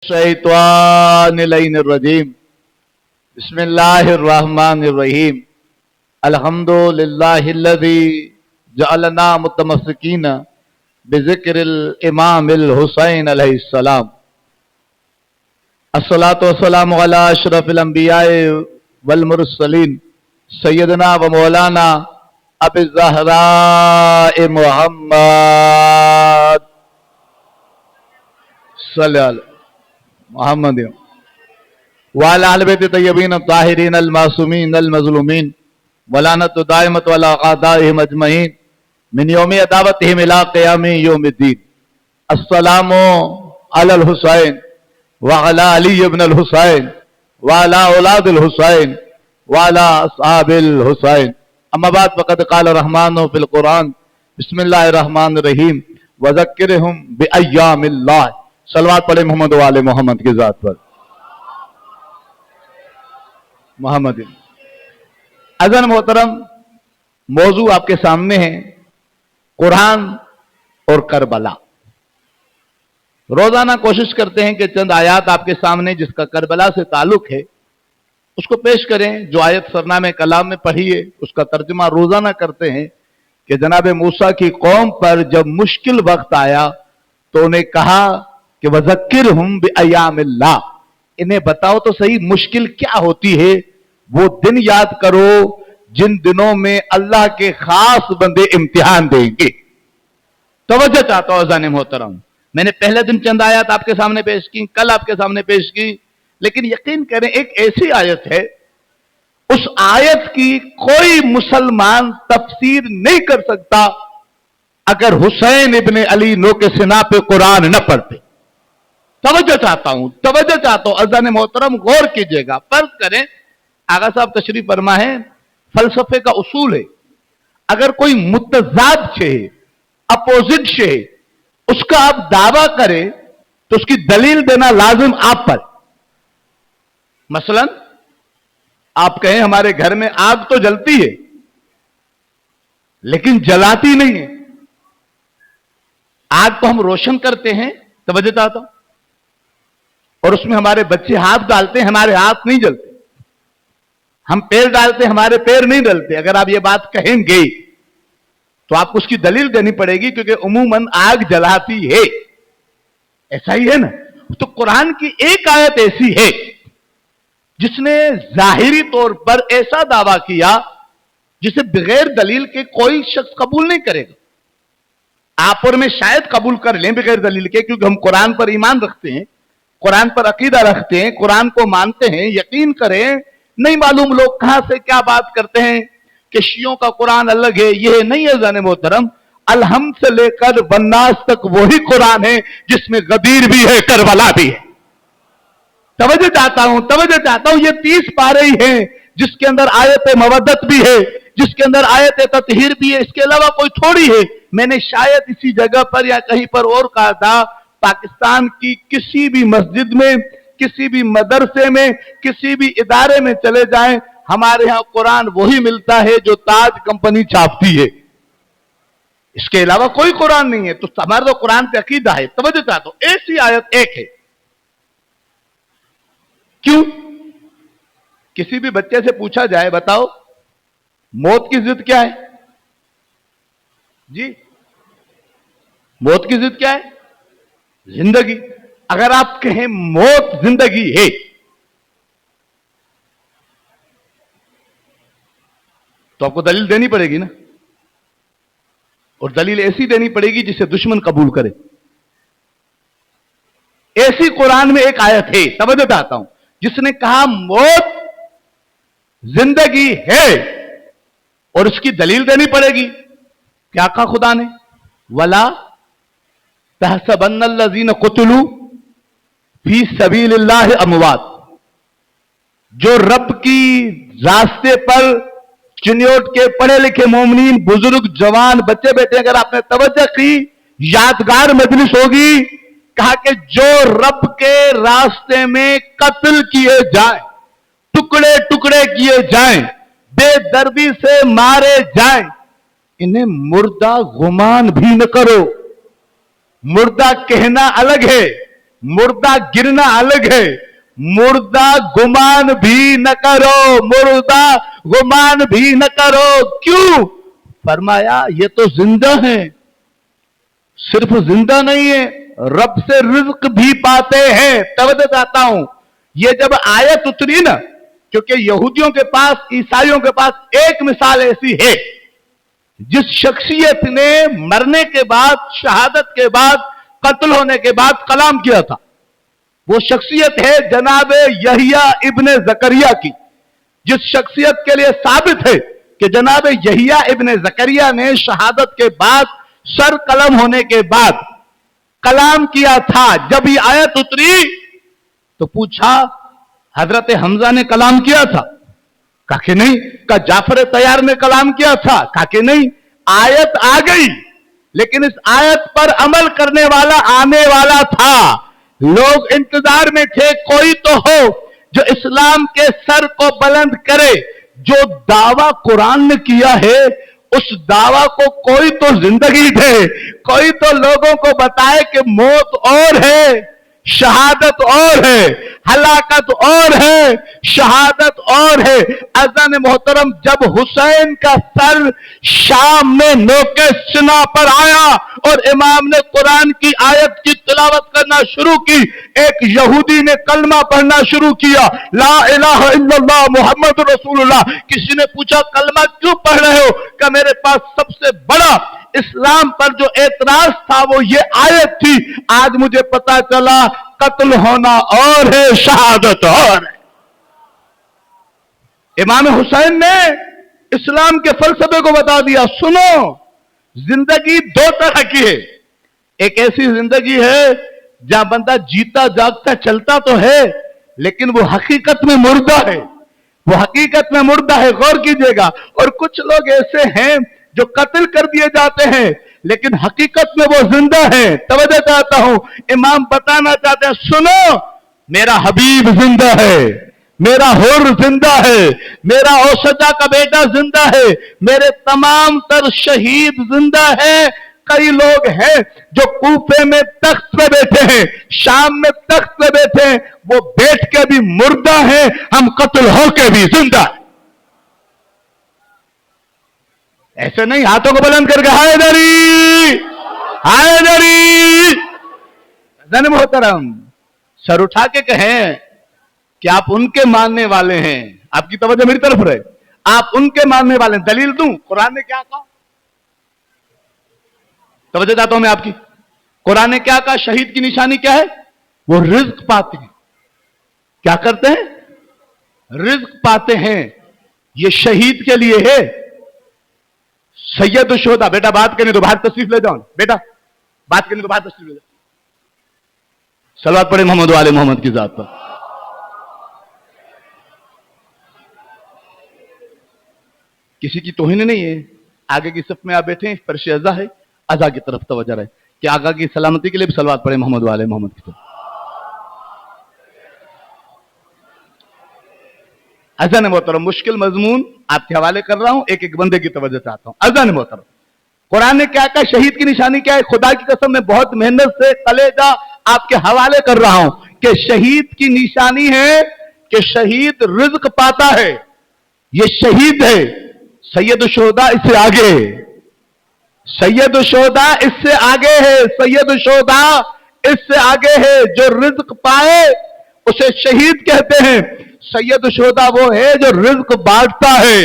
शैतानिर बिस्मिल्लाहिर्रहमानिर्रहीम अल्हम्दुलिल्लाहिल्लज़ी जअलना मुतमस्सिकीना बिज़िक्रिल इमामिल हुसैन अलैहिस्सलाम अस्सलातु वस्सलामु अला अशरफिल अंबियाए वल मुरसलीन सय्यदना व मौलाना अबी ज़हरा मुहम्मद सल्लल्लाहु मोहम्मद वाला अहले बैत तय्यबीन ताहिरीन अल मासूमीन अल मज़लूमीन वलानतु दाइमत अला अअदाइहिम अजमईन मिन यौमि अदावतिहिम इला क़ियामि यौमिद्दीन अस्सलामु अलल हुसैन व अला अली इब्न अल हुसैन व अला औलादिल हुसैन व अला अस्हाबिल हुसैन अम्मा बाद फ़क़द क़ाल रहमानु फ़िल क़ुरान बिस्मिल्लाहिर रहमानिर रहीम व ज़क्किरहुम बिअय्यामिल्लाह। सलवात पढ़े मोहम्मद वाले मोहम्मद की जात पर। मोहम्मद अज़न मोहतरम, मौजू आपके सामने है कुरान और करबला। रोजाना कोशिश करते हैं कि चंद आयत आपके सामने जिसका करबला से ताल्लुक है उसको पेश करें। जो आयत सरनामे कलाम में पढ़ी है उसका तर्जुमा रोजाना करते हैं कि जनाब मूसा की कौम पर जब मुश्किल वक्त आया तो उन्हें कहा कि वज़क्किरहुम बिअय्यामिल्लाह, इन्हें बताओ तो सही मुश्किल क्या होती है, वो दिन याद करो जिन दिनों में अल्लाह के खास बंदे इम्तिहान देंगे। तवज्जो चाहता हूं अज़ान मोहतरम, मैंने पहले दिन चंद आयत आपके सामने पेश की, कल आपके सामने पेश की, लेकिन यकीन करें एक ऐसी आयत है उस आयत की कोई मुसलमान तफसीर नहीं कर सकता अगर हुसैन इब्ने अली नो के सिना पे कुरान न पढ़ते। तवज्जो चाहता हूं अज़ान मोहतरम, गौर कीजिएगा। फर्ज करें आगा साहब तशरीफ फरमा है, फलसफे का उसूल है, अगर कोई मुतजाद शे अपोजिट शे उसका आप दावा करें तो उसकी दलील देना लाजिम आप पर। मसलन आप कहें हमारे घर में आग तो जलती है लेकिन जलाती नहीं है। आग को हम रोशन करते हैं, तवज्जो चाहता हूं, और उसमें हमारे बच्चे हाथ डालते हैं, हमारे हाथ नहीं जलते। हम पैर डालते हैं, हमारे पैर नहीं डलते। अगर आप ये बात कहेंगे तो आपको उसकी दलील देनी पड़ेगी, क्योंकि उमूमन आग जलाती है, ऐसा ही है ना। तो कुरान की एक आयत ऐसी है जिसने जाहिरी तौर पर ऐसा दावा किया जिसे बगैर दलील के कोई शख्स कबूल नहीं करेगा। आप और मैं शायद कबूल कर लें बगैर दलील के, क्योंकि हम कुरान पर ईमान रखते हैं, कुरान पर अकीदा रखते हैं, कुरान को मानते हैं। यकीन करें, नहीं मालूम लोग कहां से क्या बात करते हैं कि शियों का कुरान अलग है, यह नहीं है जाने मोहतरम। अलहम से लेकर बन्नास तक वही कुरान है जिसमें गदीर भी है, करबला भी है। तवज्जो चाहता हूं, ये 30 पारे ही हैं जिसके अंदर आयत मवद्दत भी है, जिसके अंदर आयत ततहीर भी है, इसके अलावा कोई थोड़ी है। मैंने शायद इसी जगह पर या कहीं पर और कहा था, पाकिस्तान की किसी भी मस्जिद में, किसी भी मदरसे में, किसी भी इदारे में चले जाएं, हमारे यहां कुरान वही मिलता है जो ताज कंपनी छापती है, इसके अलावा कोई कुरान नहीं है। तो हमारा तो कुरान पे अकीदा है। तवज्जो चाहता हूं, ऐसी आयत एक है। क्यों? किसी भी बच्चे से पूछा जाए, बताओ मौत की जिद क्या है जी? मौत की जिद क्या है? जिंदगी। अगर आप कहें मौत जिंदगी है तो आपको दलील देनी पड़ेगी ना, और दलील ऐसी देनी पड़ेगी जिसे दुश्मन कबूल करे। ऐसी कुरान में एक आयत है, तवज्जो चाहता हूं, जिसने कहा मौत जिंदगी है और उसकी दलील देनी पड़ेगी। क्या कहा खुदा ने? वला तहसबन्नल्लज़ीन कुतिलू फी सबीलिल्लाहि अमवात। जो रब की रास्ते पर चुनियोट के पढ़े लिखे मोमिनीन, बुजुर्ग, जवान, बच्चे बैठे, अगर आपने तवज्जो की, यादगार मजलिस होगी। कहा कि जो रब के रास्ते में कत्ल किए जाए, टुकड़े टुकड़े किए जाएं, बेदर्दी से मारे जाएं, इन्हें मुर्दा गुमान भी न करो। मुर्दा कहना अलग है, मुर्दा गिरना अलग है, मुर्दा गुमान भी न करो, मुर्दा गुमान भी न करो। क्यों? फरमाया ये तो जिंदा है, सिर्फ जिंदा नहीं है, रब से रिज्क भी पाते हैं। तवज्जो चाहता हूं, ये जब आयत उतरी ना, क्योंकि यहूदियों के पास, ईसाइयों के पास एक मिसाल ऐसी है, जिस शख्सियत ने मरने के बाद, शहादत के बाद, कत्ल होने के बाद कलाम किया था, वो शख्सियत है जनाब यहिया इब्ने जकरिया की। जिस शख्सियत के लिए साबित है कि जनाब यहिया इब्ने जकरिया ने शहादत के बाद, सर कलम होने के बाद कलाम किया था। जब ये आयत उतरी तो पूछा, हजरत हमजा ने कलाम किया था? कहा कि नहीं। कहा जाफर तैयार ने कलाम किया था? कहा कि नहीं। आयत आ गई, लेकिन इस आयत पर अमल करने वाला आने वाला था। लोग इंतजार में थे, कोई तो हो जो इस्लाम के सर को बुलंद करे। जो दावा कुरान ने किया है, उस दावा को कोई तो जिंदगी दे, कोई तो लोगों को बताए कि मौत और है, शहादत और है, हलाकत और है, शहादत और है। अज़ान मोहतरम, जब हुसैन का सर शाम में नोके सिना पर आया और इमाम ने कुरान की आयत की तिलावत करना शुरू की, एक यहूदी ने कलमा पढ़ना शुरू किया, ला इलाहा इल्लल्लाह मुहम्मद रसूलुल्लाह। किसी ने पूछा कलमा क्यों पढ़ रहे हो? कि मेरे पास सबसे बड़ा इस्लाम पर जो एतराज था वो ये आयत थी। आज मुझे पता चला कत्ल होना और है, शहादत और है। इमाम हुसैन ने इस्लाम के फलसफे को बता दिया। सुनो, जिंदगी दो तरह की है। एक ऐसी जिंदगी है जहां बंदा जीता जागता चलता तो है, लेकिन वो हकीकत में मुर्दा है, वो हकीकत में मुर्दा है। गौर कीजिएगा। और कुछ लोग ऐसे हैं जो कत्ल कर दिए जाते हैं, लेकिन हकीकत में वो जिंदा है। तवज्जो चाहता हूं, इमाम बताना चाहते हैं, सुनो, मेरा हबीब जिंदा है, मेरा हुर जिंदा है, मेरा औसजा का बेटा जिंदा है, मेरे तमाम तर शहीद जिंदा है। कई लोग हैं जो कूफे में तख्त पे बैठे हैं, शाम में तख्त पे बैठे हैं, वो बैठ के भी मुर्दा है, हम कत्ल होके भी जिंदा है। ऐसे नहीं, हाथों को बुलंद करके हैदरी हैदरी। जन मोहतरम, सर उठा के कहें कि आप उनके मानने वाले हैं। आपकी तवज्जो मेरी तरफ रहे, आप उनके मानने वाले हैं। दलील दूं, कुरान ने क्या कहा? तवज्जो चाहता हूं मैं आपकी। कुरान ने क्या कहा? शहीद की निशानी क्या है? वो रिज्क पाते हैं। क्या करते हैं? रिज्क पाते हैं। ये शहीद के लिए है। सैयद शोदा, बेटा बात करने तो बाहर तशरीफ ले जाओ, बेटा बात करने तो बाहर तशरीफ ले जाओ। सलवात पढ़े मोहम्मद वाले मोहम्मद की जात पर। किसी की तौहीन नहीं है। आगे की सफ में आप बैठे हैं, फर्श अज़ा है, अज़ा की तरफ तवज्जो रहे कि आगा की सलामती के लिए भी सलवात पढ़े मोहम्मद वाले मोहम्मद की तरफ। अज़ान मोहतरम, मुश्किल मजमून आपके हवाले कर रहा हूं, एक एक बंदे की तवज्जो चाहता हूं। अज़ान मोहतरम, कुरान ने क्या कहा? शहीद की निशानी क्या है? खुदा की कसम, मैं बहुत मेहनत से कलेजा आपके हवाले कर रहा हूं कि शहीद की निशानी है कि शहीद रिज्क पाता है। ये शहीद है। सैयद शोदा इससे आगे है, सैयद शोदा इससे आगे है, सैयद शोदा इससे आगे है। जो रिज्क पाए उसे शहीद कहते हैं। सैयद शोदा वो है जो रिज्क बांटता है।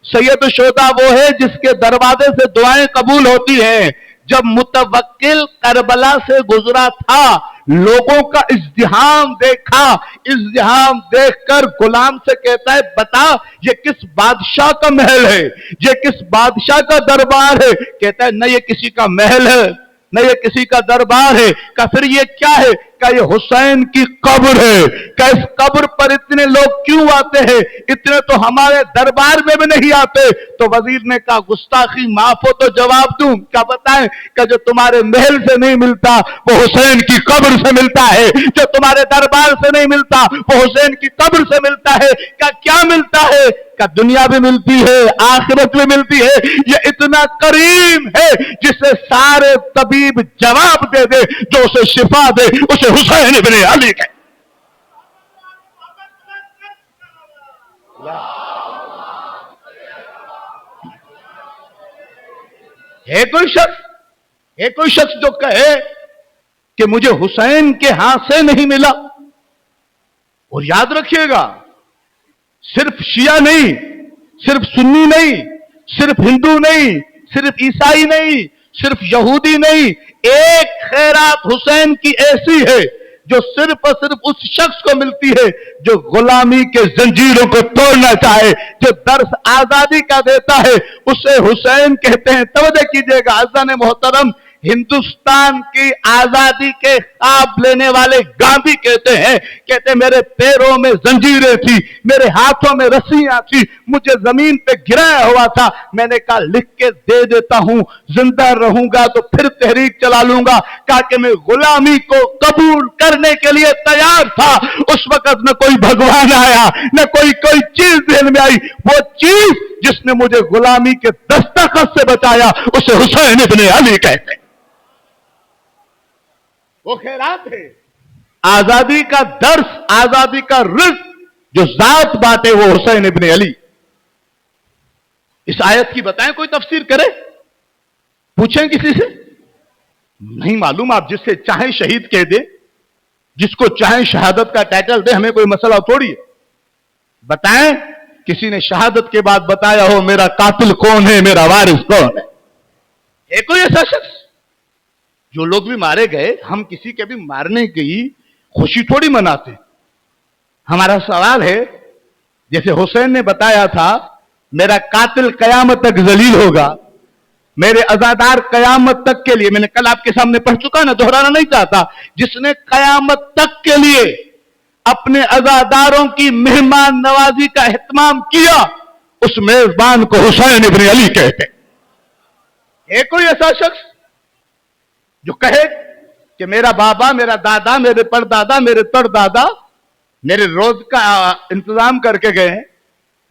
सैयद शोदा वो है जिसके दरवाजे से दुआएं कबूल होती हैं। जब मुतवक्किल करबला से गुजरा था, लोगों का इज़्दिहाम देखा, इज़्दिहाम देखकर गुलाम से कहता है, बता ये किस बादशाह का महल है, ये किस बादशाह का दरबार है? कहता है, न ये किसी का महल है, न ये किसी का दरबार है। का फिर ये क्या है? का ये हुसैन की कब्र है। का इस कब्र पर इतने लोग क्यों आते हैं? इतने तो हमारे दरबार में भी नहीं आते। तो वजीर ने कहा, गुस्ताखी माफ हो तो जवाब दूं, क्या बताएं? कि जो तुम्हारे महल से नहीं मिलता वो हुसैन की कब्र से मिलता है, जो तुम्हारे दरबार से नहीं मिलता वो हुसैन की कब्र से मिलता है। क्या मिलता है? का दुनिया भी मिलती है, आखिरत भी मिलती है। ये इतना करीम है जिसे सारे तबीब जवाब दे दे, जो उसे शिफा दे उसे حسین ابن علی کہتے ہے کوئی شخص جو کہے کہ مجھے حسین کے ہاتھ سے نہیں ملا. اور یاد رکھیے گا، صرف شیعہ نہیں، صرف سنی نہیں، صرف ہندو نہیں، صرف عیسائی نہیں، صرف یہودی نہیں، ایک خیرات حسین کی ایسی ہے جو صرف اور صرف اس شخص کو ملتی ہے جو غلامی کے زنجیروں کو توڑنا چاہے، جو درس آزادی کا دیتا ہے، اسے حسین کہتے ہیں. توجہ کیجئے گا عزیزان محترم، ہندوستان کی آزادی کے خواب لینے والے گاندھی کہتے میرے پیروں میں زنجیریں تھی، میرے ہاتھوں میں رسیاں تھی، مجھے زمین پہ گرایا ہوا تھا، میں نے کہا لکھ کے دے دیتا ہوں، زندہ رہوں گا تو پھر تحریک چلا لوں گا. کہا کہ میں غلامی کو قبول کرنے کے لیے تیار تھا. اس وقت نہ کوئی بھگوان آیا، نہ کوئی چیز ذہن میں آئی. وہ چیز جس نے مجھے غلامی کے دستخط سے بچایا اسے حسین ابن علی کہتے ہیں. وہ خیرات ہے، آزادی کا درس، آزادی کا رزق جو ذات بانٹے وہ حسین ابن علی. اس آیت کی بتائیں، کوئی تفسیر کرے؟ پوچھیں کسی سے؟ نہیں معلوم. آپ جس سے چاہیں شہید کہہ دیں، جس کو چاہیں شہادت کا ٹائٹل دیں، ہمیں کوئی مسئلہ تھوڑی ہے. بتائیں کسی نے شہادت کے بعد بتایا ہو میرا قاتل کون ہے، میرا وارث کون ہے؟ ہے کوئی ایسا شخص؟ جو لوگ بھی مارے گئے، ہم کسی کے بھی مارنے کی خوشی تھوڑی مناتے. ہمارا سوال ہے، جیسے حسین نے بتایا تھا میرا قاتل قیامت تک ذلیل ہوگا، میرے عزادار قیامت تک کے لیے، میں نے کل آپ کے سامنے پڑھ چکا نا، دہرانا نہیں چاہتا، جس نے قیامت تک کے لیے اپنے عزاداروں کی مہمان نوازی کا اہتمام کیا، اس میزبان کو حسین ابن علی کہتے. ہے کوئی ایسا شخص جو کہے کہ میرا بابا، میرا دادا، میرے پردادا، میرے تردادا میرے روز کا انتظام کر کے گئے،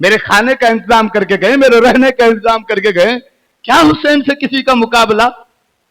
میرے کھانے کا انتظام کر کے گئے، میرے رہنے کا انتظام کر کے گئے؟ کیا حسین سے کسی کا مقابلہ؟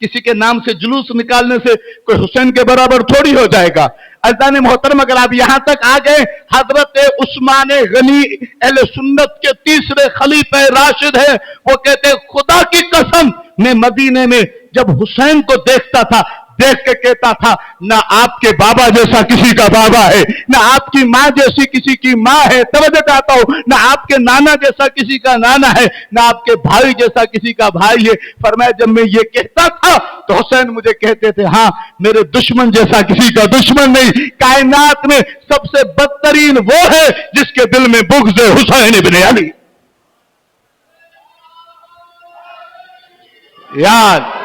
کسی کے نام سے جلوس نکالنے سے کوئی حسین کے برابر تھوڑی ہو جائے گا. عزیزان محترم، اگر آپ یہاں تک آ گئے، حضرت عثمان غنی اہل سنت کے تیسرے خلیفہ راشد ہیں، وہ کہتے خدا کی قسم میں مدینے میں جب حسین کو دیکھتا تھا، دیکھ کے کہتا تھا نہ آپ کے بابا جیسا کسی کا بابا ہے، نہ آپ کی ماں جیسی کسی کی ماں ہے. توجہ چاہتا ہوں، نہ آپ کے نانا جیسا کسی کا نانا ہے، نہ آپ کے بھائی جیسا کسی کا بھائی ہے. فرمایا جب میں یہ کہتا تھا تو حسین مجھے کہتے تھے ہاں میرے دشمن جیسا کسی کا دشمن نہیں. کائنات میں سب سے بدترین وہ ہے جس کے دل میں بغض ہے، حسین ابن علی. یاد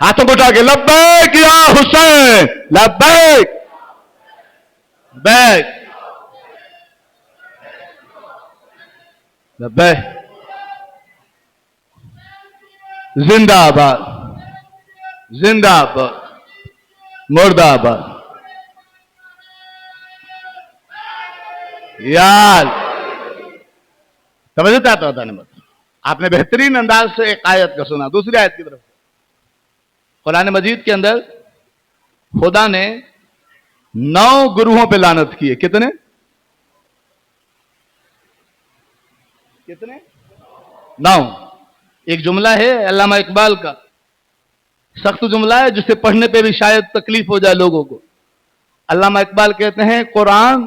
ہاتھوں کو اٹھا کے لبیک یا حسین، لبیک لبیک لبیک. زندہ آباد، زندہ آباد، مردہ آباد. یاد سمجھتا ہوتا نہیں. آپ نے بہترین انداز سے ایک آیت کا سنا. دوسری آیت کی طرف، قرآن مجید کے اندر خدا نے 9 گروہوں پہ لعنت کی ہے. کتنے؟ 9. ایک جملہ ہے علامہ اقبال کا، سخت جملہ ہے جسے پڑھنے پہ بھی شاید تکلیف ہو جائے لوگوں کو. علامہ اقبال کہتے ہیں قرآن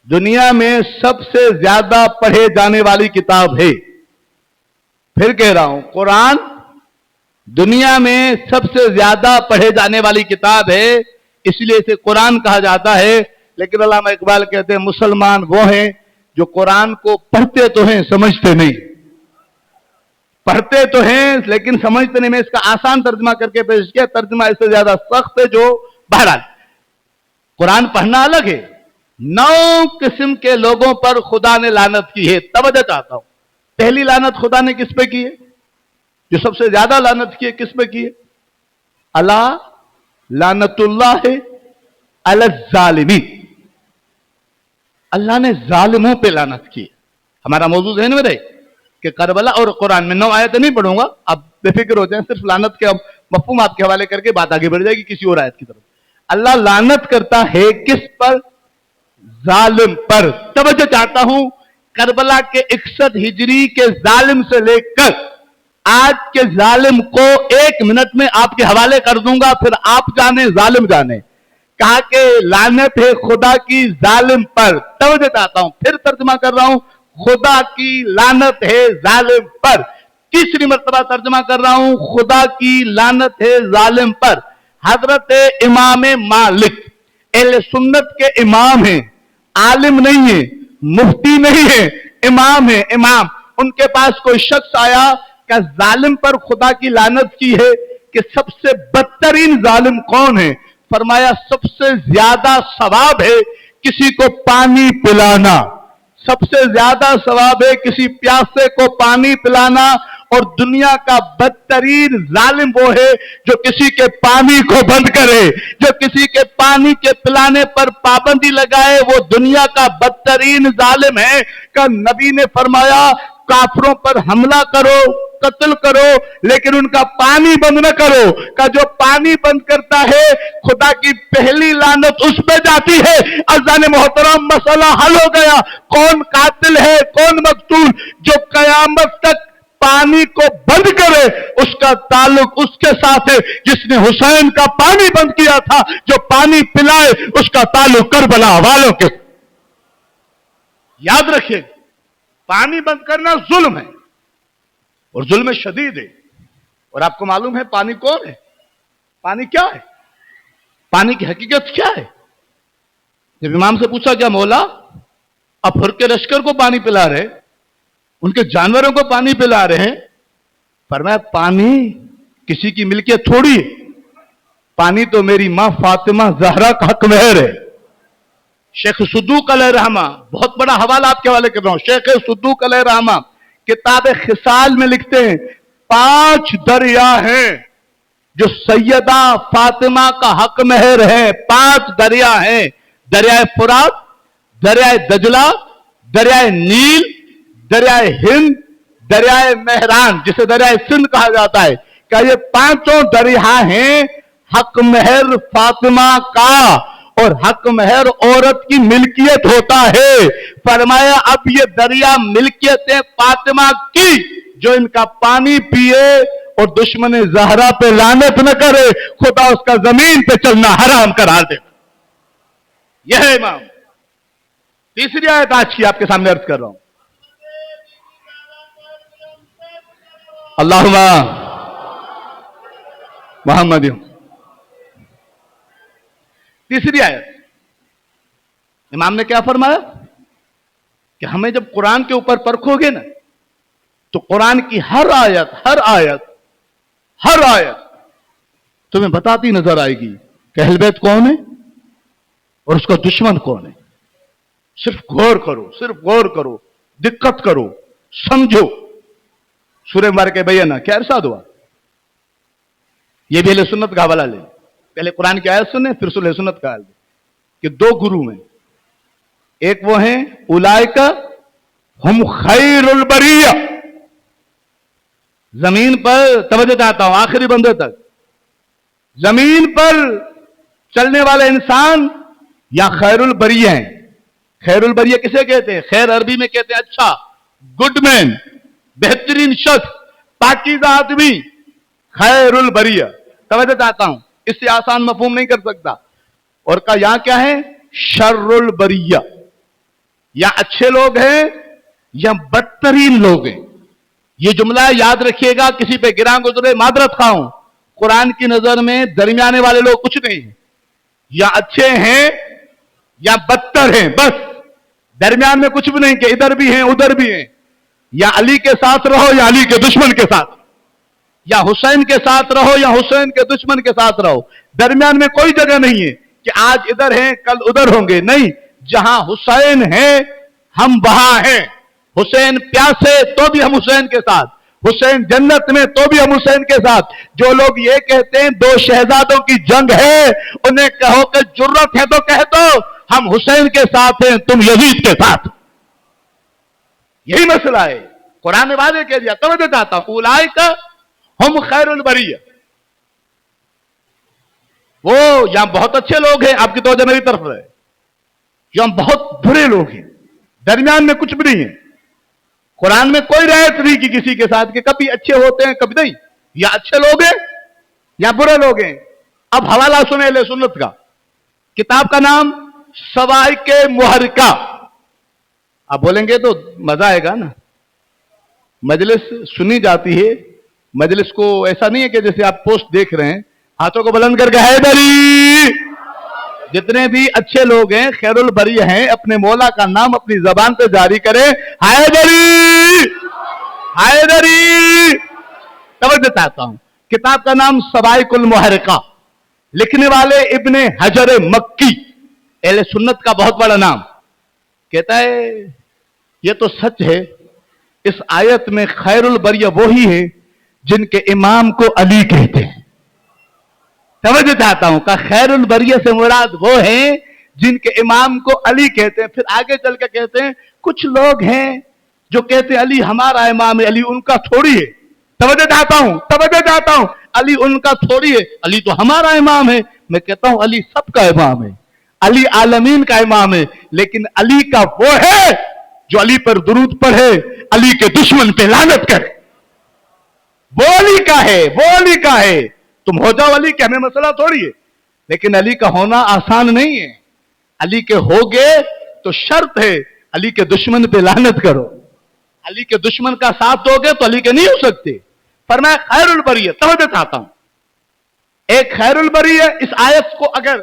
دنیا میں سب سے زیادہ پڑھے جانے والی کتاب ہے. پھر کہہ رہا ہوں، قرآن دنیا میں سب سے زیادہ پڑھے جانے والی کتاب ہے، اس لیے اسے قرآن کہا جاتا ہے. لیکن علامہ اقبال کہتے ہیں مسلمان وہ ہیں جو قرآن کو پڑھتے تو ہیں سمجھتے نہیں. پڑھتے تو ہیں لیکن سمجھتے نہیں. میں اس کا آسان ترجمہ کر کے پیش کیا، ترجمہ اس سے زیادہ سخت ہے. جو بہرحال قرآن پڑھنا الگ ہے. 9 قسم کے لوگوں پر خدا نے لعنت کی ہے. توجہ چاہتا ہوں، پہلی لعنت خدا نے کس پہ کی ہے؟ جو سب سے زیادہ لعنت کی ہے کس پہ کی ہے؟ اللہ لعنت اللہ علی الظالمین. اللہ نے ظالموں پہ لعنت کی. ہمارا موضوع ذہن میں رہے کہ کربلا، اور قرآن میں 9 آیتیں نہیں پڑھوں گا، اب بے فکر ہو جائیں. صرف لعنت کے مفہوم آپ کے حوالے کر کے بات آگے بڑھ جائے گی کسی اور آیت کی طرف. اللہ لعنت کرتا ہے کس پر؟ ظالم پر. توجہ چاہتا ہوں کربلا کے 61 ہجری کے ظالم سے لے کر آج کے ظالم کو 1 منٹ میں آپ کے حوالے کر دوں گا، پھر آپ جانے ظالم جانے. کہا کہ لعنت ہے خدا کی ظالم پر. توجہ چاہتا ہوں پھر ترجمہ کر رہا ہوں، خدا کی لعنت ہے ظالم پر. تیسری مرتبہ ترجمہ کر رہا ہوں، خدا کی لعنت ہے ظالم پر. حضرت امام مالک اہل سنت کے امام ہیں، عالم نہیں ہے، مفتی نہیں ہے، امام ہے. امام ان کے پاس کوئی شخص آیا کہ ظالم پر خدا کی لعنت کی ہے کہ سب سے بدترین ظالم کون ہے؟ فرمایا سب سے زیادہ ثواب ہے کسی کو پانی پلانا. سب سے زیادہ ثواب ہے کسی پیاسے کو پانی پلانا. اور دنیا کا بدترین ظالم وہ ہے جو کسی کے پانی کو بند کرے، جو کسی کے پانی کے پلانے پر پابندی لگائے. وہ دنیا کا بدترین ظالم ہے. کہ نبی نے فرمایا کافروں پر حملہ کرو، قتل کرو، لیکن ان کا پانی بند نہ کرو. کہ جو پانی بند کرتا ہے خدا کی پہلی لعنت اس پہ جاتی ہے. عزیزان محترم مسئلہ حل ہو گیا. کون قاتل ہے کون مقتول؟ جو قیامت تک پانی کو بند کرے اس کا تعلق اس کے ساتھ ہے جس نے حسین کا پانی بند کیا تھا. جو پانی پلائے اس کا تعلق کربلا والوں کے. یاد رکھیں پانی بند کرنا ظلم ہے اور ظلم شدید ہے. اور آپ کو معلوم ہے پانی کون ہے؟ پانی کیا ہے؟ پانی کی حقیقت کیا ہے؟ جب امام سے پوچھا کیا مولا اب پھر کے لشکر کو پانی پلا رہے، ان کے جانوروں کو پانی پلا رہے ہیں؟ فرمایا پانی کسی کی ملکیت تھوڑی ہے. پانی تو میری ماں فاطمہ زہرا کا حق مہر ہے. شیخ صدوق علیہ رحمہ، بہت بڑا حوالہ آپ کے حوالے کر رہا ہوں، شیخ صدوق علیہ رحمہ کتاب خصال میں لکھتے ہیں 5 دریا ہیں جو سیدہ فاطمہ کا حق مہر ہے. 5 دریا ہیں، دریائے فرات، دریائے دجلہ، دریائے نیل، دریائے ہند، دریائے مہران جسے دریائے سندھ کہا جاتا ہے. کہ یہ 5 دریا ہیں حق مہر فاطمہ کا. اور حق مہر عورت کی ملکیت ہوتا ہے. فرمایا اب یہ دریا ملکیت فاطمہ کی، جو ان کا پانی پیے اور دشمن زہرا پہ لعنت نہ کرے خدا اس کا زمین پہ چلنا حرام قرار دے. یہ ہے امام. تیسری آیت آج کی آپ کے سامنے عرض کر رہا ہوں. اللہم محمد. تیسری آیت امام نے کیا فرمایا کہ ہمیں جب قرآن کے اوپر پرکھو گے نا تو قرآن کی ہر آیت تمہیں بتاتی نظر آئے گی کہ اہل بیت کون ہے اور اس کا دشمن کون ہے. صرف غور کرو، دقت کرو، سمجھو. سورہ مبارکہ بیانہ کیا ارشاد ہوا؟ یہ بھی اہل سنت کا حوالہ لیں. پہلے قرآن کی آیت سنیں پھر اہل سنت کا حوالہ لیں کہ 2 گروہ ہیں. ایک وہ ہیں اولئک ہم خیر البریہ. زمین پر توجہ چاہتا ہوں آخری بندے تک. زمین پر چلنے والے انسان یا خیر البریہ ہیں. خیر البریہ کسے کہتے ہیں؟ خیر عربی میں کہتے ہیں اچھا، گڈ مین، بہترین شخص، پاکیزہ آدمی. خیر البریہ. توجہ چاہتا ہوں اس سے آسان مفہوم نہیں کر سکتا. اور کا یہاں کیا ہے؟ شر البریہ. یا اچھے لوگ ہیں یا بدترین لوگ ہیں. یہ جملہ یاد رکھیے گا، کسی پہ گراں گزرے معذرت خواہ ہوں. قرآن کی نظر میں درمیانے والے لوگ کچھ نہیں ہیں. یا اچھے ہیں یا بدتر ہیں، بس درمیان میں کچھ بھی نہیں کہ ادھر بھی ہیں ادھر بھی ہیں. یا علی کے ساتھ رہو یا علی کے دشمن کے ساتھ، یا حسین کے ساتھ رہو یا حسین کے دشمن کے ساتھ رہو. درمیان میں کوئی جگہ نہیں ہے کہ آج ادھر ہیں کل ادھر ہوں گے. نہیں، جہاں حسین ہیں ہم وہاں ہیں. حسین پیاسے تو بھی ہم حسین کے ساتھ، حسین جنت میں تو بھی ہم حسین کے ساتھ. جو لوگ یہ کہتے ہیں 2 شہزادوں کی جنگ ہے، انہیں کہو کہ جرت ہے تو کہہ دو ہم حسین کے ساتھ ہیں تم یزید کے ساتھ. یہی مسئلہ ہے. قرآن نے واضح کہہ دیا. توجہ چاہتا ہوں اولئک ہم خیر البریہ. वो यहां बहुत अच्छे लोग हैं, आपकी तवज्जो मेरी तरफ है, यहां बहुत बुरे लोग हैं, दरमियान में कुछ भी नहीं है। कुरान में कोई रियायत नहीं की किसी के साथ कि कभी अच्छे होते हैं कभी नहीं, या अच्छे लोग हैं या बुरे लोग हैं। अब हवाला सुने अहले सुन्नत का, किताब का नाम सवाइके मुहर्रिका। आप बोलेंगे तो मजा आएगा ना, मजलिस सुनी जाती है, मजलिस को ऐसा नहीं है कि जैसे आप पोस्ट देख रहे हैं, हाथों को बुलंद करके हैदरी, जितने भी अच्छे लोग हैं खैरुल बरिया हैं, अपने मौला का नाम अपनी जबान पे जारी करें, हैदरी हैदरी। तवज्जो चाहता हूं, किताब का नाम सवाइकुल मुहर्रिका, लिखने वाले इब्ने हजर मक्की, अहले सुन्नत का बहुत बड़ा नाम। कहता है ये तो सच है, इस आयत में खैरुल बरिया वो ही है जिनके इमाम को अली कहते हैं। समझ चाहता हूं का खैरुल बरिया से मुराद वो हैं जिनके इमाम को अली कहते हैं। फिर आगे चल के कहते हैं कुछ लोग हैं जो कहते हैं अली हमारा इमाम है, अली उनका थोड़ी है। समझ चाहता हूं, अली उनका थोड़ी है, अली तो हमारा इमाम है। मैं कहता हूं अली सबका इमाम है, अली आलमीन का इमाम है, लेकिन अली का वो है जो अली पर दुरूद पढ़े, अली के दुश्मन पे लानत करे। वो अली का है, वो अली का है। तुम हो जाओ अली के, हमें मसला थोड़ी है, लेकिन अली का होना आसान नहीं है। अली के होगे तो शर्त है अली के दुश्मन पे लानत करो, अली के दुश्मन का साथ दोगे तो अली के नहीं हो सकते। फरमाया खैरुल बरिया। तवज्जो चाहता हूं, एक खैरुल बरिया, इस आयत को अगर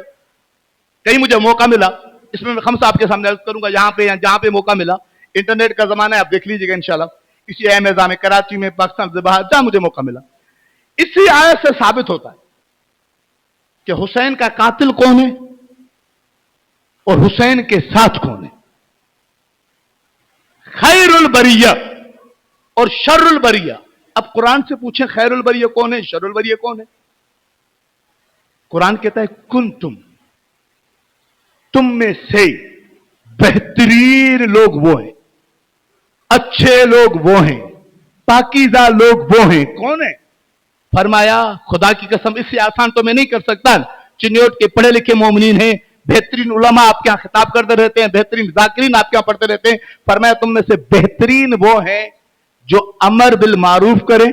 कहीं मुझे मौका मिला, इसमें मैं खम्स आपके सामने अर्ज करूंगा, यहां पे जहां पे मौका मिला, इंटरनेट का जमाना है, आप देख लीजिएगा इंशाल्लाह, इसी अहमदाबाद में, कराची में, पाकिस्तान से बाहर जहां मुझे मौका मिला, इसी आयत से साबित होता है कि हुसैन का कातिल कौन है और हुसैन के साथ कौन है। खैरुल बरिया और शर्रुल बरिया। अब कुरान से पूछें खैरुल बरिया कौन है, शर्रुल बरिया कौन है। कुरान कहता है कुन तुम में से बेहतरीन लोग वो हैं, अच्छे लोग वो हैं, पाकीज़ा लोग वो हैं। कौन है? फरमाया खुदा की कसम, इससे आसान तो मैं नहीं कर सकता। चिन्योट के पढ़े लिखे मोमिनीन हैं, बेहतरीन उलमा आपके यहां खिताब करते रहते हैं, बेहतरीन जाकिरीन आपके यहां पढ़ते रहते हैं। फरमाया तुम में से बेहतरीन वो हैं जो अमर बिल मारूफ करें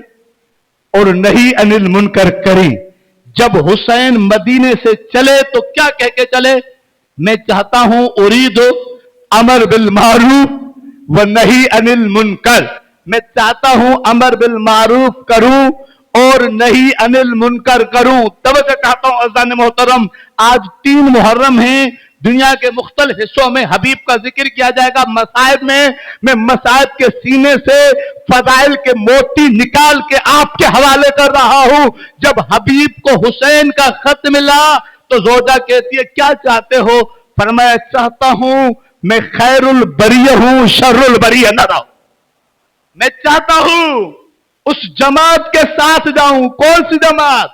और नहीं अनिल मुनकर करें। जब हुसैन मदीने से चले तो क्या कह के चले? मैं चाहता हूं उरीद अमर बिल मारूफ व नहीं अनिल मुनकर। मैं चाहता हूं अमर बिल मारूफ करूं और नहीं अनिल मुनकर करूं। तवज्जो चाहता हूं अज़ान मोहतरम, आज 3 मुहर्रम हैं, दुनिया के मुख्तलिफ हिस्सों में हबीब का जिक्र किया जाएगा। मसाइब में मैं मसाइब के सीने से फजाइल के मोती निकाल के आपके हवाले कर रहा हूं। जब हबीब को हुसैन का खत मिला तो जोजा कहती है क्या चाहते हो? फरमाया चाहता हूं मैं खैरुल बरिया हूं, शर्रुल बरिया न रहूं। मैं चाहता हूं उस जमात के साथ जाऊं। कौन सी जमात?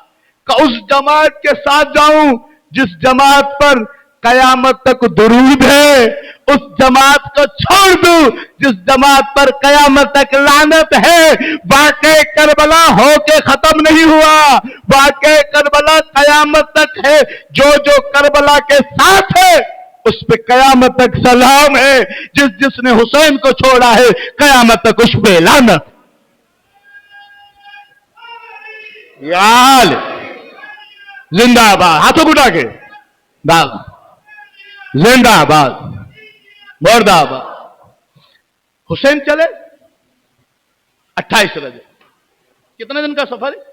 उस जमात के साथ जाऊं जिस जमात पर कयामत तक दुरूद है। उस जमात को छोड़ दूं जिस जमात पर कयामत तक लानत है। वाक़े करबला होके खत्म नहीं हुआ, वाक़े करबला कयामत तक है। जो जो करबला के साथ है उस पे कयामत तक सलाम है। जिसने हुसैन को छोड़ा है कयामत तक उस पे लानत। याल जिंदाबाद, हाथों को उठा के दाग, जिंदाबाद, मुर्दाबाद। हुसैन चले 28 रजब, कितने दिन का सफर है?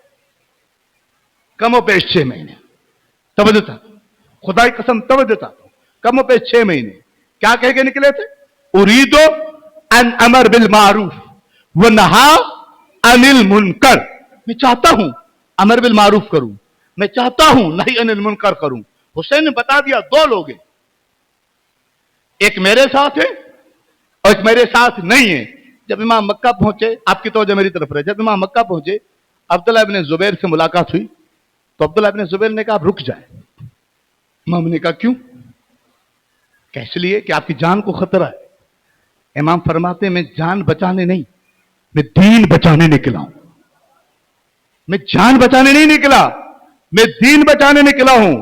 कमो पेश 6 महीने। तवज्जो था, खुदा की कसम तवज्जो था, कमो पेश 6 महीने। क्या कह के निकले थे? उरीदो अन अमर बिल मारूफ व नहा अनिल मुनकर। मैं चाहता हूं अमर बिल मारूफ करूं, मैं चाहता हूं नहीं अनिल मुनकर करूं। हुसैन ने बता दिया 2 लोग हैं, एक मेरे साथ है और एक मेरे साथ नहीं है। जब इमाम मक्का पहुंचे, आपकी तवज्जो मेरी तरफ रहे, जब इमाम मक्का पहुंचे अब्दुल्लाह इब्ने जुबैर से मुलाकात हुई तो अब्दुल्लाह इब्ने जुबैर ने कहा आप रुक जाए। इमाम ने कहा क्यों? कैसे लिए कि आपकी जान को खतरा है। इमाम फरमाते मैं जान बचाने नहीं, मैं दीन बचाने निकला हूं। मैं जान बचाने नहीं निकला, मैं दीन बचाने निकला हूं,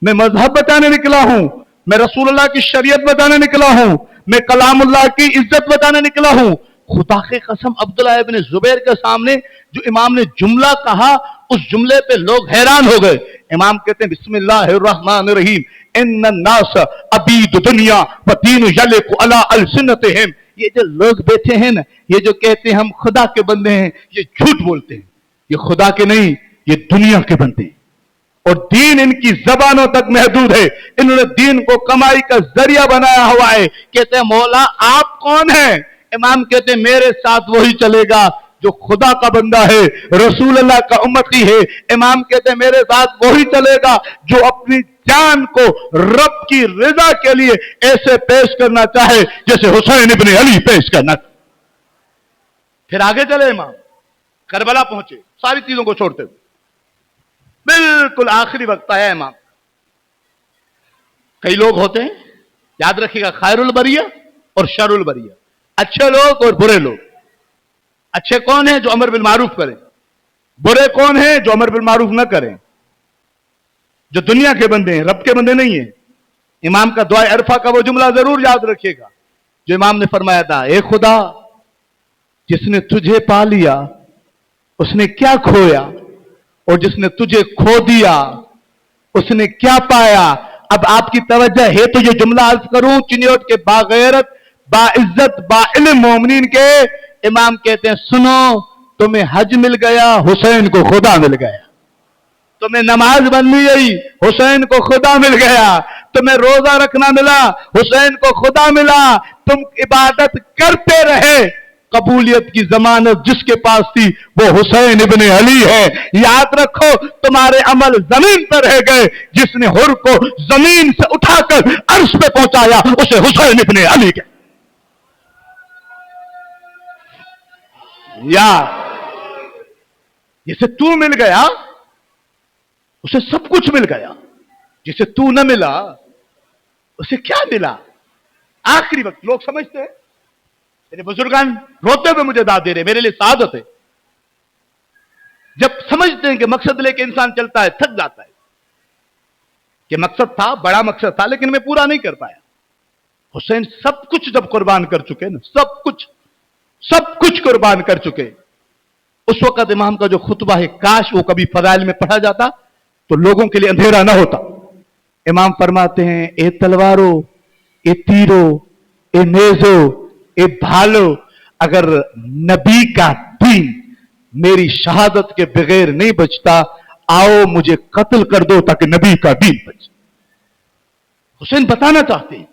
मैं मजहब बचाने निकला हूं, मैं रसूलुल्लाह की शरीयत बताने निकला हूं, मैं कलामुल्लाह की इज्जत बताने निकला हूं। खुदा की कसम अब्दुल्लाह इब्न जुबैर के सामने जो इमाम ने जुमला कहा, उस जुमले पे लोग हैरान हो गए। इमाम कहते हैं बिस्मिल्लाहिर्रहमानिर्रहीम, इन्नन्नास अबीद दुनिया व दीन यलिकु अला अलसिनतिहिम। ये जो लोग बैठे हैं ना, ये जो कहते हैं हम खुदा के बंदे हैं, ये झूठ बोलते हैं। ये खुदा के नहीं, ये दुनिया के बंदे हैं। और दीन इनकी जबानों तक महदूद है। इन्होंने दीन को कमाई का जरिया बनाया हुआ है। कहते हैं मौला आप कौन हैं? इमाम कहते हैं मेरे साथ वही चलेगा जो खुदा का बंदा है, रसूल अल्लाह का उम्मती है। इमाम कहते हैं मेरे साथ वही चलेगा जो अपनी जान को रब की रजा के लिए ऐसे पेश करना चाहे जैसे हुसैन इब्न अली पेश करना। फिर आगे चले इमाम, करबला पहुंचे सारी चीजों को छोड़ते हुए। बिल्कुल आखिरी वक्त आया इमाम। कई लोग होते हैं, याद रखिएगा, खैरुल बरिया और शरुल बरिया, अच्छे लोग और बुरे लोग। अच्छे कौन है? जो अमर बिल मारूफ करें। बुरे कौन है? जो अमर बिल मारूफ न करें, जो दुनिया के बंदे हैं, रब के बंदे नहीं है। इमाम का दुआ अरफा का वो जुमला जरूर याद रखिएगा जो इमाम ने फरमाया था, ए खुदा जिसने तुझे पा लिया उसने क्या खोया, और जिसने तुझे खो दिया उसने क्या पाया। अब आपकी तवज्जो है तो ये जुमला अर्ज करूं चिन्योट के बागैरत बाइज्जत बाइल्म मोमिनीन के। इमाम कहते हैं सुनो, तुम्हें हज मिल गया, हुसैन को खुदा मिल गया। तुम्हें नमाज बननी गई, हुसैन को खुदा मिल गया। तुम्हें रोजा रखना मिला, हुसैन को खुदा मिला। तुम इबादत करते रहे, कबूलियत की जमानत जिसके पास थी वो हुसैन इब्न अली है। याद रखो तुम्हारे अमल जमीन पर रह गए, जिसने हुर को जमीन से उठाकर अर्श पे पहुंचाया उसे हुसैन इब्न अली के। यार जिसे तू मिल गया उसे सब कुछ मिल गया, जिसे तू न मिला उसे क्या मिला। आखिरी वक्त लोग समझते हैं, मेरे बुजुर्गान रोते हुए मुझे दाद दे रहे, मेरे लिए सादत है। जब समझते हैं कि मकसद लेके इंसान चलता है, थक जाता है कि मकसद था, बड़ा मकसद था, लेकिन मैं पूरा नहीं कर पाया। हुसैन सब कुछ जब कुर्बान कर चुके ना, सब कुछ कुर्बान कर चुके, उस वक्त इमाम का जो खुतबा है, काश वो कभी फजाइल में पढ़ा जाता तो लोगों के लिए अंधेरा ना होता। इमाम फरमाते हैं, ए तलवारो, ए तीरो, ए नेजो, ए भालो, अगर नबी का दीन मेरी शहादत के बगैर नहीं बचता, आओ मुझे कत्ल कर दो ताकि नबी का दीन बचे। हुसैन बताना चाहते हैं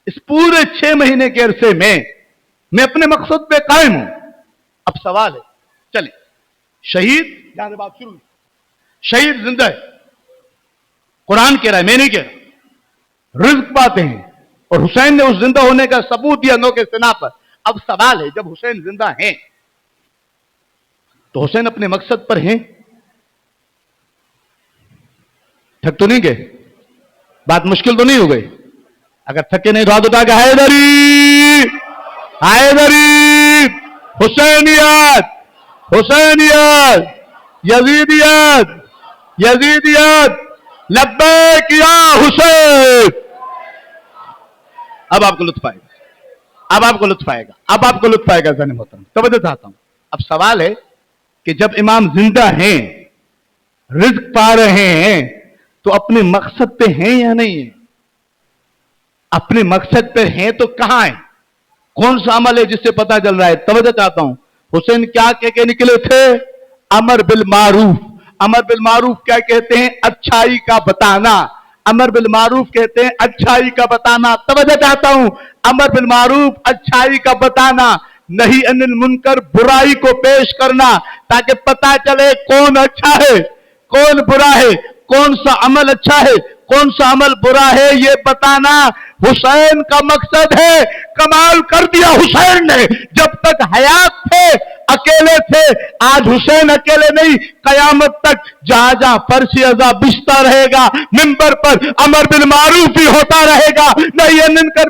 इस पूरे 6 महीने के अरसे में मैं अपने मकसद पे कायम हूं। अब सवाल है, चले शहीद, यहां से बात शुरू, शहीद जिंदा है, कुरान कह रहा है, मैं नहीं कह रहा, रिज्क पाते हैं, और हुसैन ने उस जिंदा होने का सबूत दिया नो के सिना पर। अब सवाल है, जब हुसैन जिंदा हैं तो हुसैन अपने मकसद पर हैं, थक तो नहीं गए? बात मुश्किल तो नहीं हो गई? अगर थके नहीं तो हाथ उठा के हैदरी, हैदरी, हुसैनियत, हुसैनियत, यजीदियत, यजीदियत, लब्बैक या हुसैन। अब आपको लुत्फ आएगा, अब आपको लुत्फ आएगा, अब आपको लुत्फ आएगा। जाने मोहतरम तवज्जो चाहता हूं। अब सवाल है कि जब इमाम जिंदा हैं, रिज्क पा रहे हैं, तो अपने मकसद पे हैं या नहीं है? अपने मकसद पे हैं तो कहां है? कौन सा अमल है जिससे पता चल रहा है? तवज्जो चाहता हूं। हुसैन क्या कह के निकले थे? अमर बिल मारूफ। अमर बिल मारूफ क्या कहते हैं? अच्छाई का बताना। अमर बिल मारूफ कहते हैं अच्छाई का बताना। तवज्जो चाहता हूं, अमर बिल मारूफ, अच्छाई का बताना, नहीं अनिल मुनकर, बुराई को पेश करना, ताकि पता चले कौन अच्छा है कौन बुरा है, कौन सा अमल अच्छा है कौन सा अमल बुरा है, ये बताना हुसैन का मकसद है। कमाल कर दिया हुसैन ने। जब तक हयात थे अकेले थे, आज हुसैन अकेले नहीं, कयामत तक जहां जहां फर्श अज़ा बिछता रहेगा, मिंबर पर अमर बिल मारूफ भी होता रहेगा, नहीं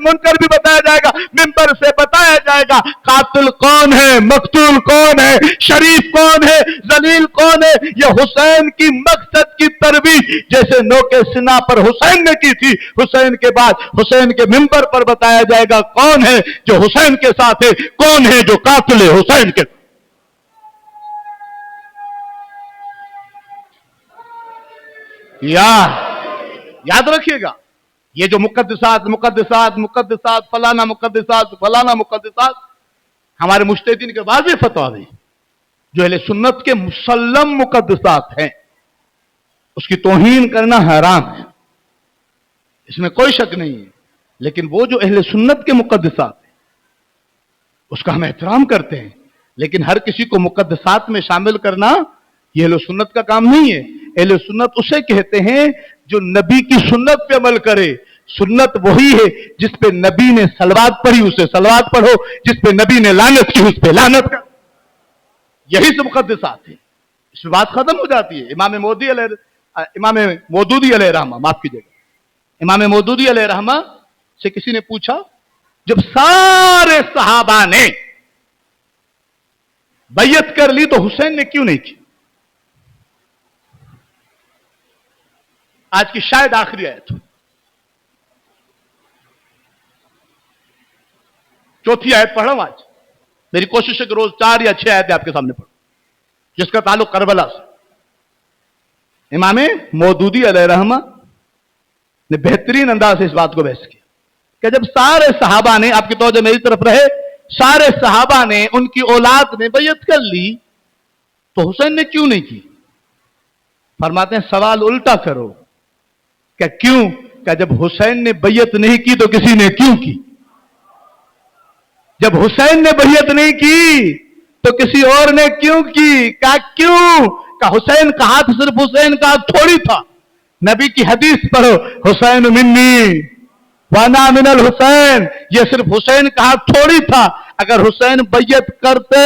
मुनकर भी बताया जाएगा, मिंबर से बताया जाएगा कातिल कौन है, मकतूल कौन है, शरीफ कौन है, जलील कौन है। यह हुसैन की मकसद की तरबीज जैसे नोके सिना पर हुसैन ने की थी, हुसैन के बाद हुसैन के मिंबर पर बताया जाएगा कौन है जो हुसैन के साथ है, कौन है जो कातिल है हुसैन के। याद रखिएगा, ये जो मुकद्दसात मुकद्दसात मुकद्दसात फलाना मुकद्दसात फलाना मुकद्दसात, हमारे मुज्तहिदीन के वाज़ेह फतवा है जो अहले सुन्नत के मुसल्लम मुकद्दसात हैं, उसकी तौहीन करना हराम है, इसमें कोई शक नहीं है। लेकिन वो जो अहले सुन्नत के मुकद्दसात हैं उसका हम एहतराम करते हैं, लेकिन हर किसी को मुकद्दसात में शामिल करना ये अहले सुन्नत का काम नहीं है। अहले सुन्नत उसे कहते हैं जो नबी की सुन्नत पे अमल करे। सुन्नत वही है जिस पे नबी ने सलवात पढ़ी उसे सलवात पढ़ो, जिस पे नबी ने लानत की उस पे लानत कर, यही से मुकद्दसात है। इसमें बात खत्म हो जाती है। इमाम मौदूदी अलैहि रहमा, माफ कीजिएगा, इमाम मौदूदी अलैहि रहमा से किसी ने पूछा, जब सारे सहाबा ने बैयत कर ली तो हुसैन ने क्यों नहीं की? आज की शायद आखिरी आयत, चौथी आयत पढ़ रहा हूं आज। मेरी कोशिश है कि रोज 4 या 6 आयतें आपके सामने पढ़ूं जिसका ताल्लुक करबला से। इमाम मौदूदी अलैहि रहमा ने बेहतरीन अंदाज से इस बात को बहस किया कि जब सारे सहाबा ने, आपकी तवज्जो मेरी तरफ रहे, सारे सहाबा ने, उनकी औलाद ने बैयत कर ली तो हुसैन ने क्यों नहीं की? फरमाते हैं सवाल उल्टा करो, क्या क्यों? क्या जब हुसैन ने बैयत नहीं की तो किसी ने क्यों की? जब हुसैन ने बैयत नहीं की तो किसी और ने क्यों की? क्या क्यों? क्या हुसैन का हाथ सिर्फ हुसैन का हाथ थोड़ी था? नबी की हदीस पढ़ो, हुसैन मिन्नी वाना मिनल हुसैन, ये सिर्फ हुसैन का हाथ थोड़ी था। अगर हुसैन बैयत करते,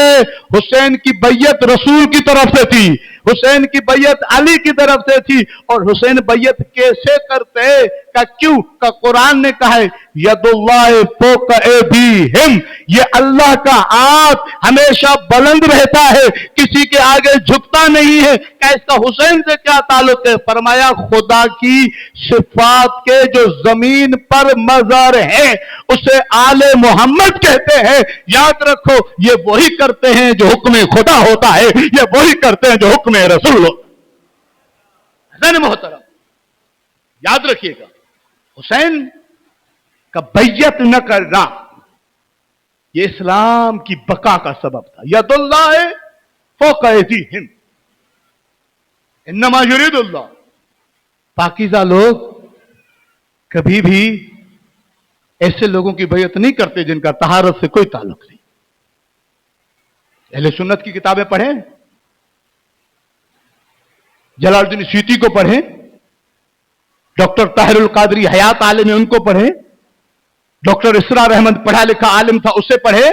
हुसैन की बैयत रसूल की तरफ से थी, हुसैन की बैयत अली की तरफ से थी, और हुसैन बैयत कैसे करते? का क्यों? का कुरान ने कहा है यदुल्लाह फौक ऐदीहिम, ये अल्लाह का हाथ हमेशा बुलंद रहता है, किसी के आगे झुकता नहीं है। क्या इसका हुसैन से क्या ताल्लुक है? फरमाया खुदा की सिफात के जो जमीन पर मज़र है उसे आले मोहम्मद कहते हैं। याद रखो, ये वही करते हैं जो हुक्म खुदा होता है, ये वही करते हैं जो हुक्म रसूल होता है। मोहतरम याद रखिएगा, हुसैन का बैयत न करना ये इस्लाम की बका का सबब था। यदुल्लाह फौक ऐदीहिम इन्नमा युरीदुल्लाह, पाकीज़ा लोग कभी भी ऐसे लोगों की बैयत नहीं करते जिनका तहारत से कोई ताल्लुक नहीं। अहले सुन्नत की किताबें पढ़ें, जलालुद्दीन सूती को पढ़ें, डॉक्टर ताहिरुल कादरी हयात आलिम है उनको पढ़ें, डॉक्टर इसरार अहमद पढ़ा लिखा आलिम था उसे पढ़े।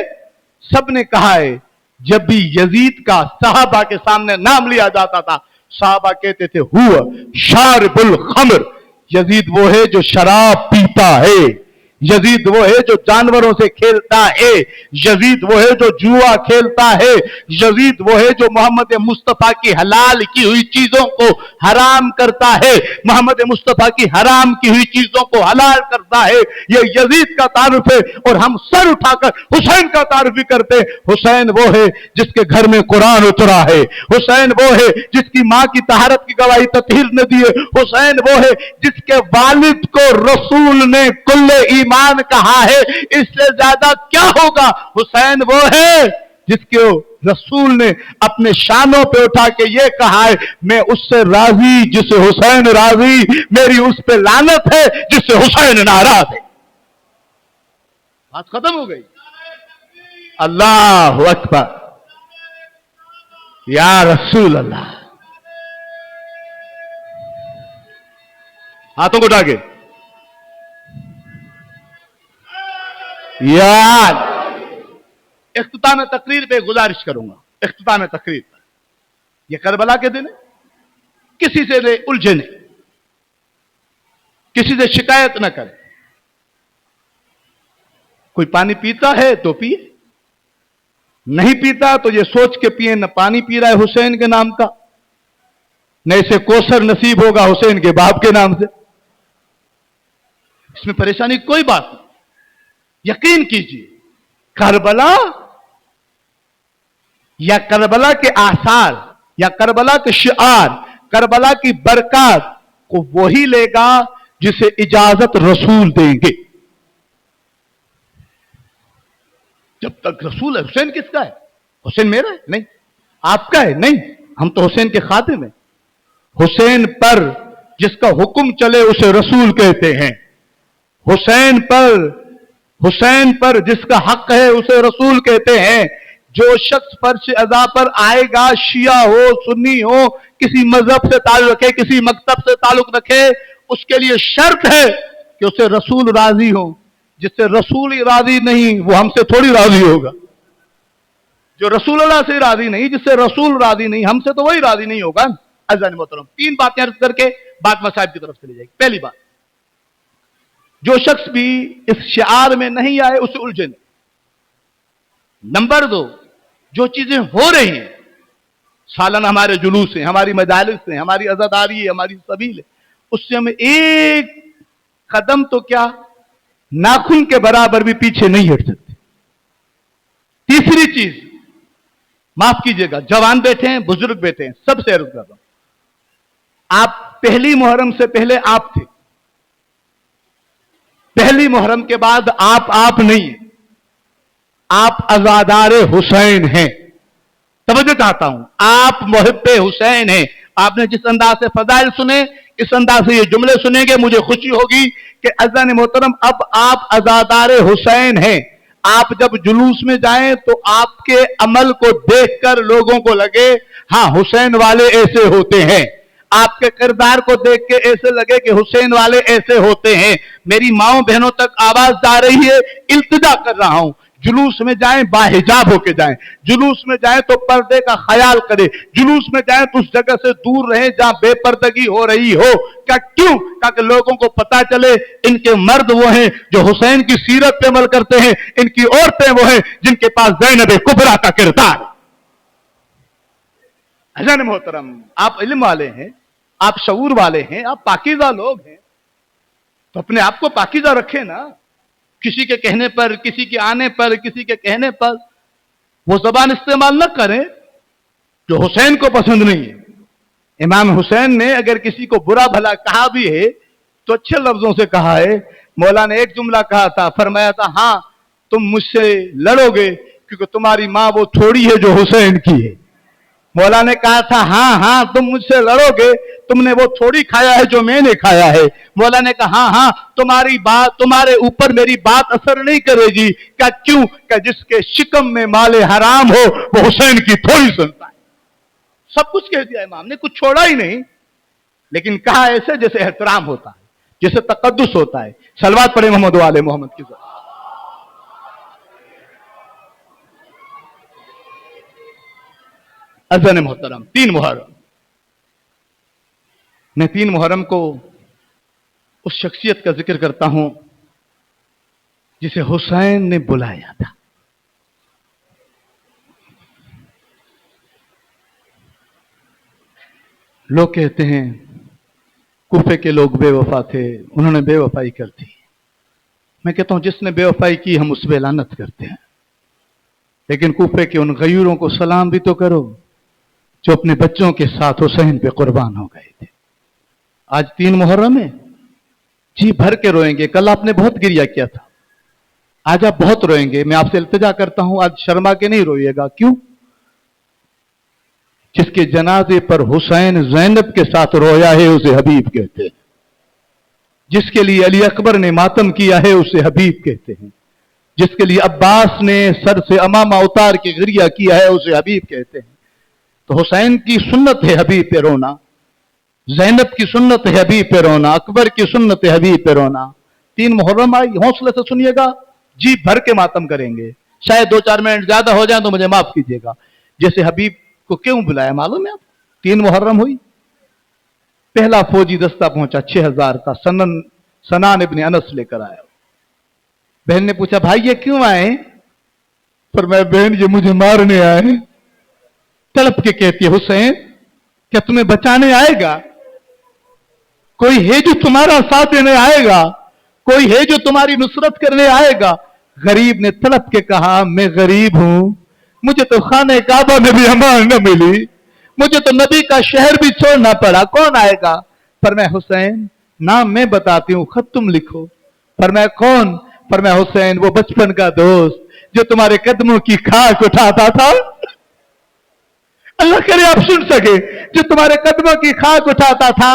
सब ने कहा है जब भी यजीद का साहबा के सामने नाम लिया जाता था, साहबा कहते थे हुआ शारबुल खमर, यजीद वो है जो शराब पीता है, यजीद वो है जो जानवरों से खेलता है, यजीद वो है जो जुआ खेलता है, यजीद वो है जो मोहम्मद मुस्तफा की हलाल की हुई चीजों को हराम करता है, मोहम्मद मुस्तफा की हराम की हुई चीजों को हलाल करता है। ये यजीद का तारुफ है, और हम सर उठाकर हुसैन का तारुफ भी करते हैं। हुसैन वो है जिसके घर में कुरान उतरा है, हुसैन वो है जिसकी मां की तहारत की गवाही ततहीर ने दी है, हुसैन वो है जिसके वालिद को रसूल ने कुल्ले ईमान कहा है। इससे ज्यादा क्या होगा? हुसैन वो है जिसको रसूल ने अपने शानों पे उठा के ये कहा है मैं उससे राजी जिससे हुसैन राजी, मेरी उस पे लानत है जिससे हुसैन नाराज है। बात खत्म हो गई। अल्लाह अकबर, या रसूल अल्लाह। हाथों को उठा के याद। इख्तिताम तकरीर पे गुजारिश करूंगा, इख्तिताम तकरीर पर, यह करबला के दिन है, किसी से उलझे नहीं, किसी से शिकायत न करे। कोई पानी पीता है तो पिए, नहीं पीता तो ये सोच के पिए न पानी पी रहा है हुसैन के नाम का, न इसे कोसर नसीब होगा हुसैन के बाप के नाम से। इसमें परेशानी कोई बात नहीं। यकीन कीजिए, करबला या करबला के आसार या करबला के शिआर, करबला की बरकत को वही लेगा जिसे इजाजत रसूल देंगे। जब तक रसूल है, हुसैन किसका है? हुसैन मेरा है? नहीं। आपका है? नहीं। हम तो हुसैन के खातिम हैं। हुसैन पर जिसका हुक्म चले उसे रसूल कहते हैं। हुसैन पर जिसका हक है उसे रसूल कहते हैं। जो शख्स फर्श अज़ा पर आएगा, शिया हो, सुन्नी हो, किसी मजहब से ताल्लुक रखे, किसी मकतब से ताल्लुक रखे, उसके लिए शर्त है कि उसे रसूल राजी हो। जिससे रसूल ही राजी नहीं, वो हमसे थोड़ी राजी होगा। जो रसूल अल्लाह से राजी नहीं, जिससे रसूल राजी नहीं, हमसे तो वही राजी नहीं होगा। अज़ान मोहतरम, तीन बातें अर्ज करके बात मसाइब की तरफ चली जाएगी। पहली बात, जो शख्स भी इस शिआर में नहीं आए उसे उलझे नहीं। नंबर दो, जो चीजें हो रही हैं, सालाना हमारे जुलूस हैं, हमारी मजालिस हैं, हमारी अज़ादारी है, हमारी सबील है, उससे हमें एक कदम तो क्या, नाखून के बराबर भी पीछे नहीं हट सकते। तीसरी चीज, माफ कीजिएगा, जवान बैठे हैं, बुजुर्ग बैठे हैं, सबसे अर्ज कर रहा हूं, आप पहली मुहर्रम से पहले आप थे, पहली मुहर्रम के बाद आप नहीं है, आप अज़ादारे हुसैन हैं। तवज्जो चाहता हूं, आप मुहिब्बे हुसैन हैं। आपने जिस अंदाज से फजाइल सुने, इस अंदाज से ये जुमले सुनेंगे, मुझे खुशी होगी कि अज़ान मोहतरम अब आप अज़ादारे हुसैन हैं। आप जब जुलूस में जाएं तो आपके अमल को देखकर लोगों को लगे हां हुसैन वाले ऐसे होते हैं, आपके किरदार को देख के ऐसे लगे कि हुसैन वाले ऐसे होते हैं। मेरी माओ बहनों तक आवाज जा रही है, इल्तिजा कर रहा हूं, जुलूस में जाएं बाहिजाब होके जाएं, जुलूस में जाएं तो पर्दे का ख्याल करें, जुलूस में जाएं तो उस जगह से दूर रहें जहां बेपर्दगी हो रही हो। क्या क्यों? ताकि लोगों को पता चले इनके मर्द वो हैं जो हुसैन की सीरत पे अमल करते हैं, इनकी औरतें वो हैं जिनके पास ज़ैनब कुबरा का किरदार। अज़ान मोहतरम, आप इल्म वाले हैं, आप शऊर वाले हैं, आप पाकीज़ा लोग हैं, तो अपने आप को पाकीज़ा रखें ना। किसी के कहने पर, किसी के आने पर, किसी के कहने पर वो जबान इस्तेमाल न करें जो हुसैन को पसंद नहीं है। इमाम हुसैन ने अगर किसी को बुरा भला कहा भी है तो अच्छे लफ्जों से कहा है। मौला ने एक जुमला कहा था, फरमाया था, हां तुम मुझसे लड़ोगे क्योंकि तुम्हारी मां वो थोड़ी है जो हुसैन की है। मौला ने कहा था, हां तुम मुझसे लड़ोगे, तुमने वो थोड़ी खाया है जो मैंने खाया है। मौला ने कहा, हां तुम्हारी बात, तुम्हारे ऊपर मेरी बात असर नहीं करेगी। क्या क्यों? क्या जिसके शिकम में माले हराम हो वो हुसैन की थोड़ी सुनता है। सब कुछ कह दिया इमाम ने, कुछ छोड़ा ही नहीं, लेकिन कहा ऐसे जैसे एहतराम होता है, जैसे तकद्दुस होता है। सलवात पढ़े मोहम्मद वाले मोहम्मद की ज़रा। अज़ान मोहतरम, 3 मुहर्रम, मैं 3 मुहर्रम को उस शख्सियत का जिक्र करता हूं जिसे हुसैन ने बुलाया था। लोग कहते हैं कूफे के लोग बेवफा थे, उन्होंने बेवफाई कर दी। मैं कहता हूं जिसने बेवफाई की हम उस पे लानत करते हैं, लेकिन कूफे के उन गयूरों को सलाम भी तो करो जो अपने बच्चों के साथ हुसैन पे कुर्बान हो गए थे। आज 3 मुहर्रम है, जी भर के रोएंगे। कल आपने बहुत गिरिया किया था, आज आप बहुत रोएंगे। मैं आपसे इल्तिजा करता हूं, आज शर्मा के नहीं रोइएगा। क्यों? जिसके जनाजे पर हुसैन ज़ैनब के साथ रोया है उसे हबीब कहते हैं। जिसके लिए अली अकबर ने मातम किया है उसे हबीब कहते हैं। जिसके लिए अब्बास ने सर से अमामा उतार के गिरिया किया है उसे हबीब कहते हैं। तो हुसैन की सुन्नत है हबीब पे रोना, ज़ैनब की सुन्नत है हबीब पे रोना, अकबर की सुन्नत है हबीब पे रोना। 3 मुहर्रम आई, हौसले से सुनिएगा, जी भर के मातम करेंगे, शायद 2-4 मिनट ज्यादा हो जाए तो मुझे माफ कीजिएगा। जैसे हबीब को क्यों बुलाया मालूम है आप? 3 मुहर्रम हुई, पहला फौजी दस्ता पहुंचा 6000 का, सनान इब्न अनस लेकर आया। बहन ने पूछा भाई ये क्यों आए? फरमाया बहन ये मुझे मारने आए। तड़प के कहती है हुसैन क्या तुम्हें बचाने आएगा? कोई है जो तुम्हारा साथ देने आएगा? कोई है जो तुम्हारी नुसरत करने आएगा? गरीब ने तड़प के कहा मैं गरीब हूं, मुझे तो खाने काबा में भी अमान न मिली, मुझे तो नबी का शहर भी छोड़ना पड़ा, कौन आएगा? फरमाया हुसैन नाम मैं बताती हूं, खत तुम लिखो। फरमाया कौन? फरमाया हुसैन वो बचपन का दोस्त जो तुम्हारे कदमों की खाक उठाता था। अल्लाह करे आप सुन सके, जो तुम्हारे कदमों की खाक उठाता था,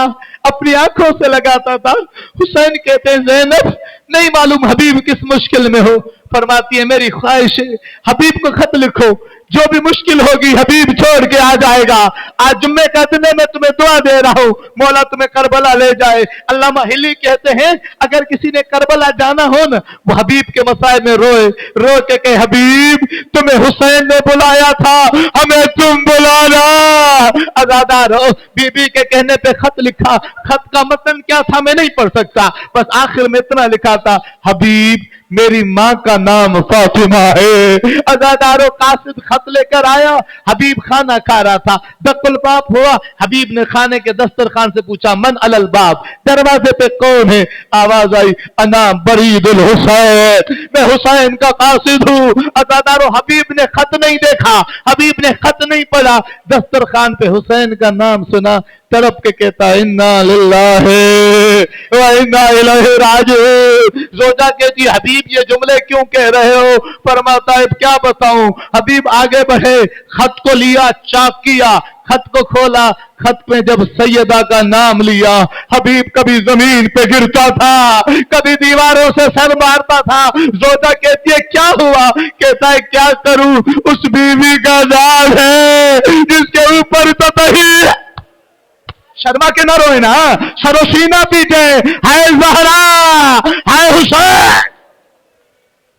अपनी आंखों से लगाता था। हुसैन कहते हैं ज़ैनब नहीं मालूम हबीब किस मुश्किल में हो। फरमाती है मेरी ख्वाहिश है हबीब को खत लिखो, जो भी मुश्किल होगी हबीब छोड़ के आ जाएगा। आज जुम्मे का दिन है, मैं तुम्हें दुआ दे रहा हूं, मौला तुम्हें करबला ले जाए। अल्लामा हिली कहते हैं अगर किसी ने करबला जाना हो ना, वो हबीब के मसाए में रोए, रो के कहे हबीब तुम्हें हुसैन ने बुलाया था, हमें तुम बुलाना। आजादार हो, बीबी के कहने पे खत लिखा। खत का मतन क्या था मैं नहीं पढ़ सकता, बस आखिर में इतना लिखा था हबीब मेरी मां का नाम फातिमा है। अजादारों कासिद खत लेकर आया, हबीब खाना खा रहा था, दकुल बाप हुआ। हबीब ने खाने के दस्तरखान से पूछा मन अलल बाब, दरवाजे पे कौन है? आवाज आई अना बरीदुल हुसैन, मैं हुसैन का कासिद हूं। अजादारों हबीब ने खत नहीं देखा, हबीब ने खत नहीं पढ़ा, दस्तरखान पे हुसैन का नाम सुना, तड़प के कहता इन्ना लिल्लाहि व इन्ना इलैहि राजिऊन। जोजा कहती हबीब ये जुमले क्यों कह रहे हो? फरमाता है क्या बताऊं। हबीब आगे बढ़े, खत को लिया, चाक किया, खत को खोला, खत पे जब सैयदा का नाम लिया, हबीब कभी जमीन पे गिरता था, कभी दीवारों से सर मारता था। जोजा कहती है क्या हुआ? कहता है क्या करूं, उस बीवी का जाल है जिसके ऊपर ततही। शर्मा के न रोए ना, सरोसीना पीटे, है ज़हरा, है हुसैन।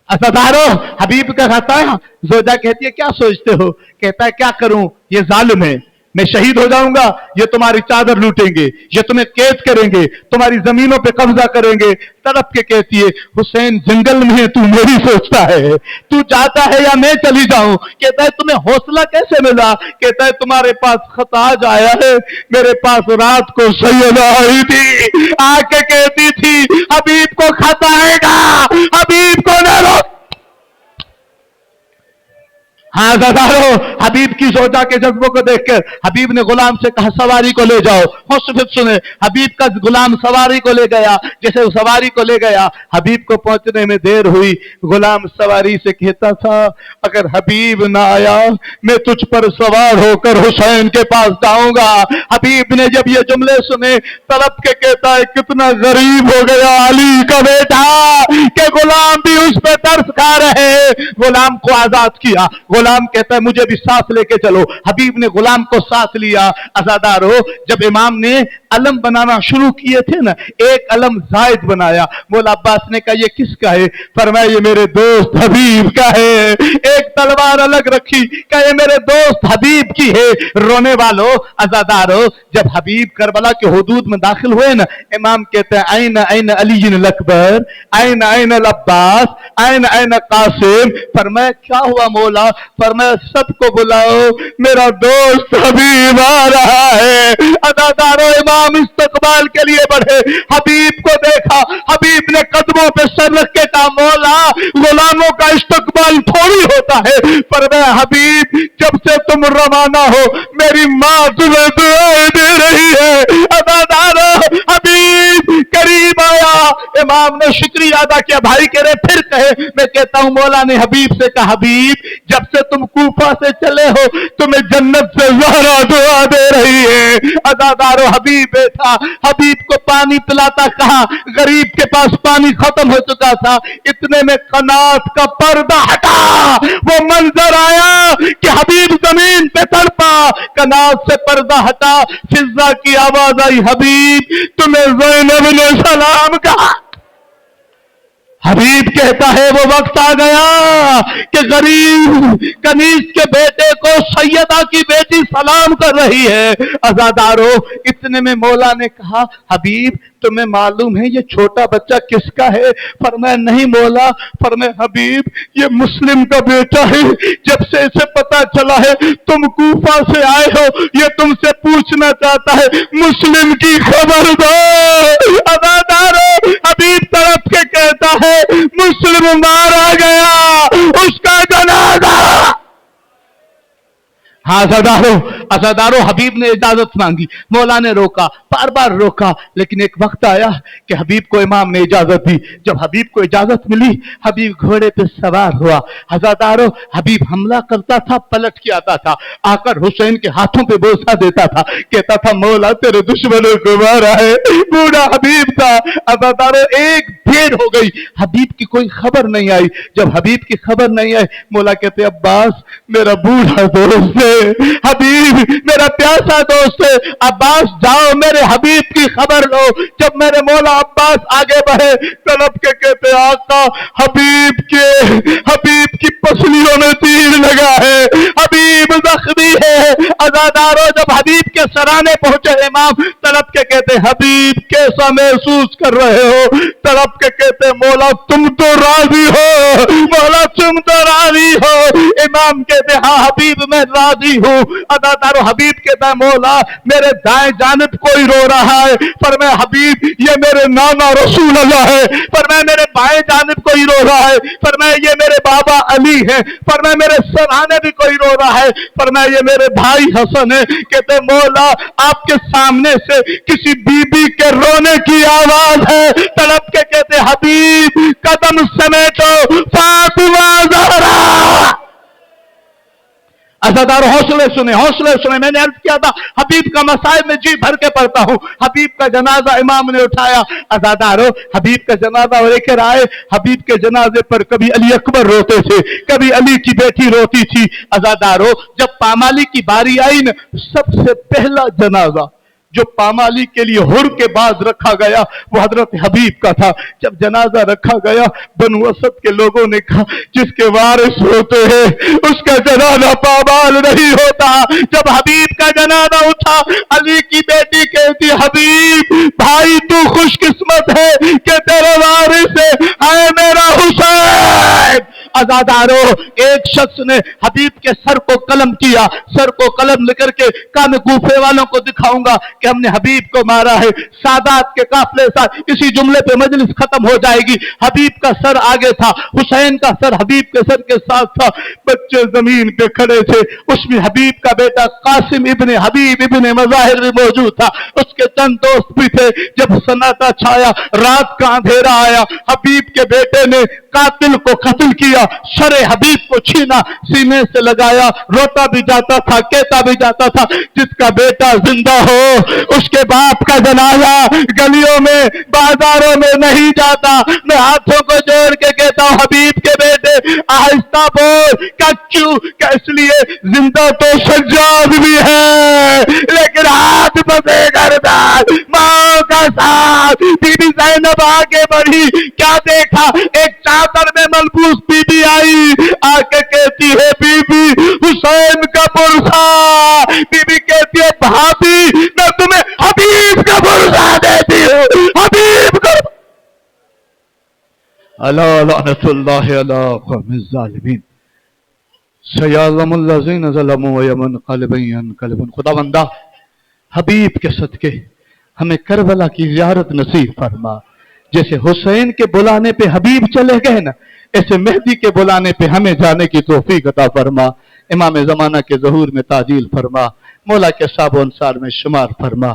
असदारो हबीब का कहता है, जोजा कहती है क्या सोचते हो? कहता है क्या करूं, ये जालिम है, मैं शहीद हो जाऊंगा, ये तुम्हारी चादर लूटेंगे, ये तुम्हें कैद करेंगे, तुम्हारी जमीनों पे कब्जा करेंगे। तड़प के कहती है हुसैन जंगल में है, तू मेरी सोचता है, तू चाहता है या मैं चली जाऊं? कहता है तुम्हें हौसला कैसे मिला? कहता है तुम्हारे पास खत आज आया है, मेरे पास रात को सैयदा आई थी, आके कहती थी हबीब को खत आएगा, हबीब को न रोक। हाँ ज़ादारो हबीब की जोजा के जज्बों को देखकर हबीब ने गुलाम से कहा सवारी को ले जाओ। फिर सुने, हबीब का गुलाम सवारी को ले गया। जैसे वो सवारी को ले गया, हबीब को पहुंचने में देर हुई। गुलाम सवारी से कहता था अगर हबीब ना आया मैं तुझ पर सवार होकर हुसैन के पास जाऊंगा। हबीब ने जब ये जुमले सुने तड़प के कहता है कितना गरीब हो गया अली का बेटा कि गुलाम भी उस पर तरस खा रहे। गुलाम को आजाद किया। गुलाम कहता है मुझे भी साथ लेके चलो। हबीब ने गुलाम को साथ लिया। अज़ादारो जब इमाम ने अलम बनाना शुरू किए थे ना, एक अलम जायद बनाया। मौला अब्बास ने कहा ये किसका है? फरमाया ये मेरे दोस्त हबीब का है। एक तलवार अलग रखी, कहा ये मेरे दोस्त हबीब की है। रोने वालों, अज़ादारो जब हबीब करबला के हुदूद में दाखिल हुए ना, इमाम कहते हैं आइन आइन अली अकबर, आइन आइन अब्बास, आइन आइन कासिम। फरमाया क्या हुआ मौला? फरमाया सबको बुलाओ, मेरा दोस्त हबीब आ रहा है। अज़ादारो इमाम इस्तकबाल के लिए बढ़े, हबीब को देखा, हबीब ने कदमों पे सर रख के कहा मौला गुलामों का इस्तकबाल थोड़ी होता है। फरमाया हबीब जब से तुम रवाना हो मेरी माँ तुम्हें दुआएं दे रही है। अज़ादारो हबीब करीब आया। इमाम ने शुक्रिया अदा किया। भाई कह रहे फिर कहे, मैं कहता हूं मौला ने हबीब से कहा हबीब जब से तुम कूफा से चले हो तुम्हें जन्नत से ज़हरा दुआ दे रही है। अज़ादारो हबीब बैठा, हबीब को पानी पिलाता, कहा गरीब के पास पानी खत्म हो चुका था। इतने में कनात का पर्दा हटा, वो मंजर आया कि हबीब जमीन पे तड़पा। कनात से पर्दा हटा, फिजा की आवाज आई हबीब तुम्हें ज़ैनब ने सलाम कहा। हबीब हबीब कहता है वो वक्त आ गया कि गरीब कनीज के बेटे को सैयदा की बेटी सलाम कर रही है। अज़ादारो, इतने में मौला ने कहा, हबीब तुम्हें मालूम है ये छोटा बच्चा किसका है? फरमाया नहीं मौला। फरमाया हबीब ये मुस्लिम का बेटा है। जब से इसे पता चला है तुम कूफा से आए हो, ये तुमसे पूछना चाहता है, मुस्लिम की खबर दो। अज़ादारो, हबीब तड़प के कहता है मुस्लिम मारा गया, उसका जनाजा। हाँ अज़ादारो, हबीब ने इजाजत मांगी, मौला ने रोका, बार बार रोका, लेकिन एक वक्त आया कि हबीब को इमाम ने इजाजत दी। जब हबीब को इजाजत मिली, हबीब घोड़े पे सवार हुआ। अज़ादारो, हबीब हमला करता था, पलट के आता था, आकर हुसैन के हाथों पे बोसा देता था, कहता था मौला तेरे दुश्मनों को मारा है। बूढ़ा हबीब था। अज़ादारो, एक देर हो गई, हबीब की कोई खबर नहीं आई। जब हबीब की खबर नहीं आई, मौला कहते अब्बास मेरा बूढ़ा दोस्त है, हबीब मेरा प्यासा दोस्त है, अब्बास जाओ मेरे हबीब की खबर लो। जब मेरे मौला अब्बास आगे बढ़े, तड़प के कहते आका हबीब की पसलियों में तीर लगा है, हबीब जख्मी है। अज़ादारो, जब हबीब के सराने पहुंचे इमाम, तड़प के कहते हबीब कैसा महसूस कर रहे हो? तड़प के कहते मौला तुम तो राजी हो, मौला तुम तो राजी हो। इमाम कहते हाँ हबीब मैं राजी हूँ। अज़ादारो, हबीब कहता मौला मेरे दाएं जानिब कोई रो रहा है। फरमाया हबीब ये मेरे नाना रसूल अल्लाह है। फरमाया मेरे बाएं जानिब कोई रो रहा है। फरमाया ये मेरे बाबा अली है। फरमाया मेरे सराने भी कोई रो रहा है। फरमाया ये मेरे भाई हसन है। कहते मौला आपके सामने से किसी बीबी के रोने की आवाज है। तड़प के कहते हबीब कदम समेटो फातिमा ज़हरा। अज़ादारो, हौसले सुने। मैंने अर्ज किया था हबीब का मसाइब में जी भर के पढ़ता हूँ। हबीब का जनाजा इमाम ने उठाया। अज़ादारो, हबीब का जनाजा लेकर आए। हबीब के जनाजे पर कभी अली अकबर रोते थे, कभी अली की बेटी रोती थी। अज़ादारो, जब पामाली की बारी आई न, सबसे पहला जनाजा जो पामाली के लिए हुर के बाद रखा गया वो हजरत हबीब का था। जब जनाजा रखा गया, बनु असद के लोगों ने कहा जिसके वारिस होते हैं उसका जनाजा पामाल नहीं होता। जब हबीब का जनाजा उठा, अली की बेटी कहती हबीब भाई तू खुशकिस्मत है कि तेरे वारिस है मेरा हुसैन। अज़ादारो, एक शख्स ने हबीब के सर को कलम किया, सर को कलम लेकर के कहा मैं कूफे वालों को दिखाऊंगा कि हमने हबीब को मारा है। सादात के काफले साथ इसी जुमले पे मजलिस खत्म हो जाएगी। हबीब का सर आगे था, हुसैन का सर हबीब के सर के साथ था। बच्चे जमीन पे खड़े थे, उसमें हबीब का बेटा कासिम इब्ने हबीब इब्ने मज़ाहिर भी मौजूद था, उसके चंद दोस्त भी थे। जब सन्नाटा छाया, रात का अंधेरा आया, हबीब के बेटे ने कातिल को कत्ल किया, सरे हबीब को छीना, सीने से लगाया, रोता भी जाता था, कहता भी जाता था जिसका बेटा जिंदा हो उसके बाप का जनाजा गलियों में बाजारों में नहीं जाता। मैं हाथों को जोड़ के कहता हूं हबीब के बेटे आहिस्ता बोल। क्यों? इसलिए जिंदा तो सज्जाद भी है लेकिन हाथ बसे गर्दान मां का साथ। बीबी ज़ैनब आगे बढ़ी, क्या देखा? एक चादर में मलबूस बीबी आई, आके कहती है बीबी हुसैन का पुरसा। बीबी कहती है भाभी मैं तुम्हें हबीब का पुरसा देती हूँ, हबीब का। अला लअनतुल्लाहि अला क़ौमिज़ ज़ालिमीन सयअलमुल्लज़ीना ज़लमू व यमुनक़लिबुन यनक़लिबून। खुदावंदा हबीब के सदके हमें करबला की ज़ियारत नसीब फरमा। जैसे हुसैन के बुलाने पे हबीब चले गए ना, ऐसे मेहदी के बुलाने पे हमें जाने की तौफीक अता फरमा। इमाम ज़माना के ज़हूर में ताजील फरमा, मौला के साब अंसार में शुमार फरमा।